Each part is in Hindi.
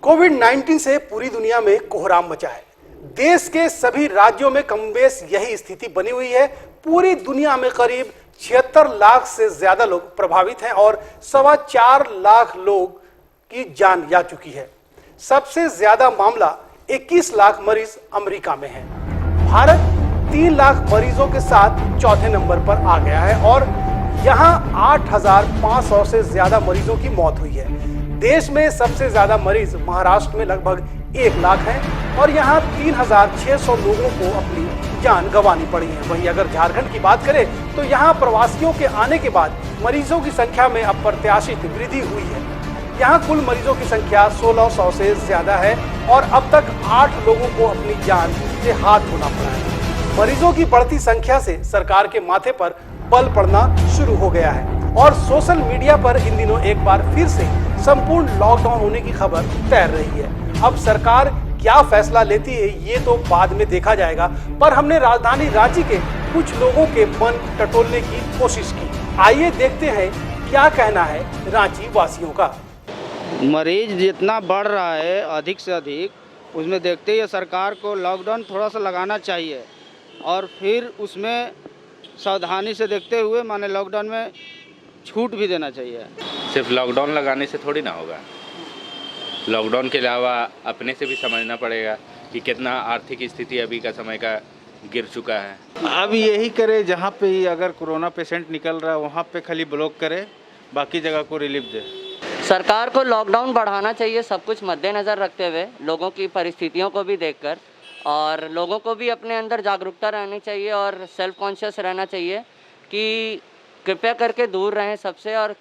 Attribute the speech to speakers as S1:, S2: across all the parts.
S1: कोविड-19 से पूरी दुनिया में कोहराम मचा है। देश के सभी राज्यों में कमबेश यही स्थिति बनी हुई है। पूरी दुनिया में करीब 76 लाख से ज्यादा लोग प्रभावित हैं और 4.25 लाख लोग की जान जा चुकी है। सबसे ज्यादा मामला 21 लाख मरीज अमेरिका में है। भारत 3 लाख मरीजों के साथ चौथे नंबर पर आ गया है और यहां 8,500 से ज्यादा मरीजों की मौत हुई है। देश में सबसे ज्यादा मरीज महाराष्ट्र में लगभग 1 लाख हैं और यहां 3,600 लोगों को अपनी जान गंवानी पड़ी है। वहीं अगर झारखंड की बात करें तो यहां प्रवासियों के आने के बाद मरीजों की संख्या में अप्रत्याशित वृद्धि हुई है। यहां कुल मरीजों की संख्या 1600 से ज्यादा है और अब तक 8 लोगों को अपनी जान से हाथ धोना पड़ा है। मरीजों की बढ़ती संख्या से सरकार के माथे पर बल पड़ना शुरू हो गया है और सोशल मीडिया पर इन दिनों एक बार फिर से संपूर्ण लॉकडाउन होने की खबर तैर रही है। अब सरकार क्या फैसला लेती है ये तो बाद में देखा जाएगा, पर हमने राजधानी रांची के कुछ लोगों के मन टटोलने की कोशिश की। आइए देखते हैं क्या कहना है रांची वासियों का।
S2: मरीज जितना बढ़ रहा है अधिक से अधिक, उसमें देखते ही सरकार को लॉकडाउन थोड़ा सा लगाना चाहिए और फिर उसमें सावधानी से देखते हुए माने लॉकडाउन में छूट भी देना चाहिए।
S3: सिर्फ लॉकडाउन लगाने से थोड़ी ना होगा। लॉकडाउन के अलावा अपने से भी समझना पड़ेगा कि कितना आर्थिक स्थिति अभी का समय का गिर चुका है।
S4: अब यही करे, जहाँ पे ही अगर कोरोना पेशेंट निकल रहा है वहाँ पे खाली ब्लॉक करे, बाकी जगह को रिलीफ दे।
S5: सरकार को लॉकडाउन बढ़ाना चाहिए, सब कुछ मद्देनज़र रखते हुए, लोगों की परिस्थितियों को भी देखकर, और लोगों को भी अपने अंदर जागरूकता रहनी चाहिए और सेल्फ कॉन्शियस रहना चाहिए कि कृपया करके दूर रहें सबसे, और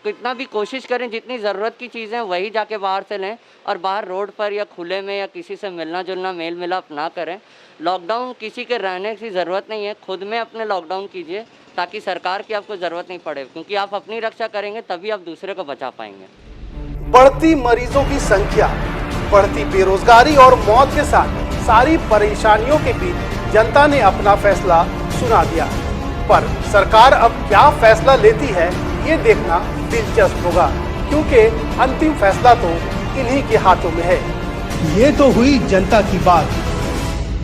S5: कितना भी कोशिश करें जितनी ज़रूरत की चीज़ें वही जाके बाहर से लें और बाहर रोड पर या खुले में या किसी से मिलना जुलना मेल मिलाप ना करें। लॉकडाउन किसी के रहने की ज़रूरत नहीं है, खुद में अपने लॉकडाउन कीजिए ताकि सरकार की आपको ज़रूरत नहीं पड़े, क्योंकि आप अपनी रक्षा करेंगे तभी आप दूसरे को बचा पाएंगे।
S1: बढ़ती मरीजों की संख्या, बढ़ती बेरोजगारी और मौत के साथ सारी परेशानियों के बीच जनता ने अपना फैसला सुना दिया, पर सरकार अब क्या फैसला लेती है ये देखना दिलचस्प होगा, क्योंकि अंतिम फैसला तो इन्हीं के हाथों में है। ये तो हुई जनता की बात।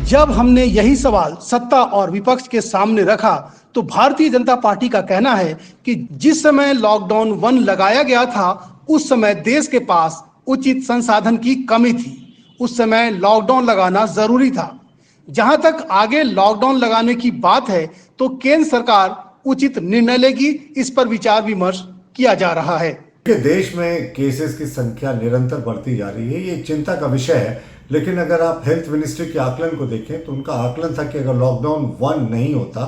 S1: जब हमने यही सवाल सत्ता और विपक्ष के सामने रखा तो भारतीय जनता पार्टी का कहना है कि जिस समय लॉकडाउन 1 लगाया गया था उस समय देश के पास उचित संसाधन की कमी थी। उस समय लॉकडाउन लगाना जरूरी था। जहां तक आगे लॉकडाउन लगाने की बात है तो केंद्र सरकार उचित निर्णय लेगी, इस पर विचार विमर्श किया जा रहा है।
S6: देश में केसेस की संख्या निरंतर बढ़ती जा रही है, ये चिंता का विषय है। लेकिन अगर आप हेल्थ मिनिस्ट्री के आकलन को देखें तो उनका आकलन था कि अगर लॉकडाउन 1 नहीं होता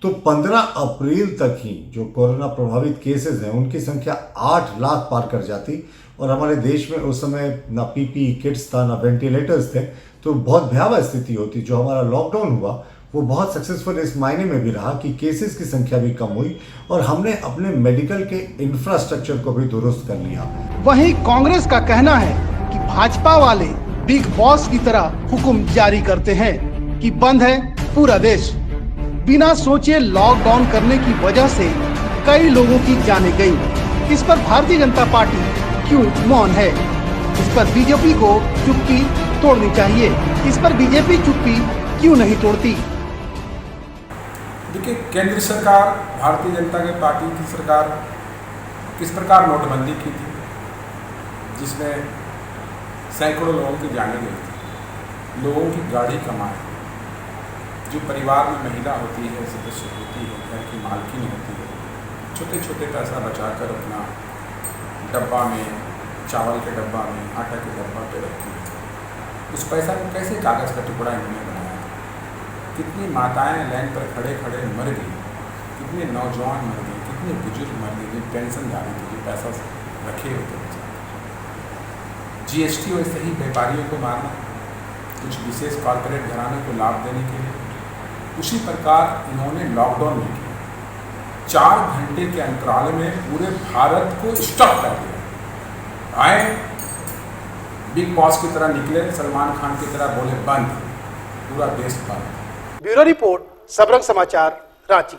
S6: तो 15 अप्रैल तक ही जो कोरोना प्रभावित केसेस हैं उनकी संख्या 8 लाख पार कर जाती और हमारे देश में उस समय ना पीपीई किट्स था, ना वेंटिलेटर्स थे, तो बहुत भयावह स्थिति होती। जो हमारा लॉकडाउन हुआ वो बहुत सक्सेसफुल इस मायने में भी रहा कि केसेस की संख्या भी कम हुई और हमने अपने मेडिकल के इंफ्रास्ट्रक्चर को भी दुरुस्त कर लिया। वहीं
S1: कांग्रेस का कहना है कि भाजपा वाले बिग बॉस की तरह हुक्म जारी करते हैं कि बंद है पूरा देश। बिना सोचे लॉकडाउन करने की वजह से कई लोगों की जानें गई। इस पर भारतीय जनता पार्टी क्यों मौन है? इस पर बीजेपी को चुप्पी तोड़नी चाहिए। इस पर बीजेपी चुप्पी क्यों नहीं तोड़ती?
S7: देखिए, केंद्र सरकार, भारतीय जनता पार्टी की सरकार किस प्रकार नोटबंदी की थी जिसमें सैकड़ों लोगों की जानें गई थी, लोगों की गाड़ी कमाए, जो परिवार में महिला होती है, सदस्य होती है, घर की मालकिन होती है, छोटे छोटे पैसा बचाकर अपना डब्बा में, चावल के डब्बा में, आटा के डब्बा पे रखती है। उस पैसा को कैसे कागज़ का टुकड़ा इन्होंने बनाया? कितनी माताएं लाइन पर खड़े खड़े मर गई, कितने नौजवान मर गए, कितने बुजुर्ग मर गए, जो पेंशन डाली थी, जो पैसा रखे होते थे। जीएसटी वैसे ही व्यापारियों को मारना, कुछ विशेष कॉर्पोरेट घराने को लाभ देने के लिए, उसी प्रकार इन्होंने लॉकडाउन में किया। 4 घंटे के अंतराल में पूरे भारत को स्टॉप कर दिया। आए बिग बॉस की तरह निकले, सलमान खान की तरह बोले बंद, पूरा देश बंद।
S1: ब्यूरो रिपोर्ट, सबरंग समाचार, रांची।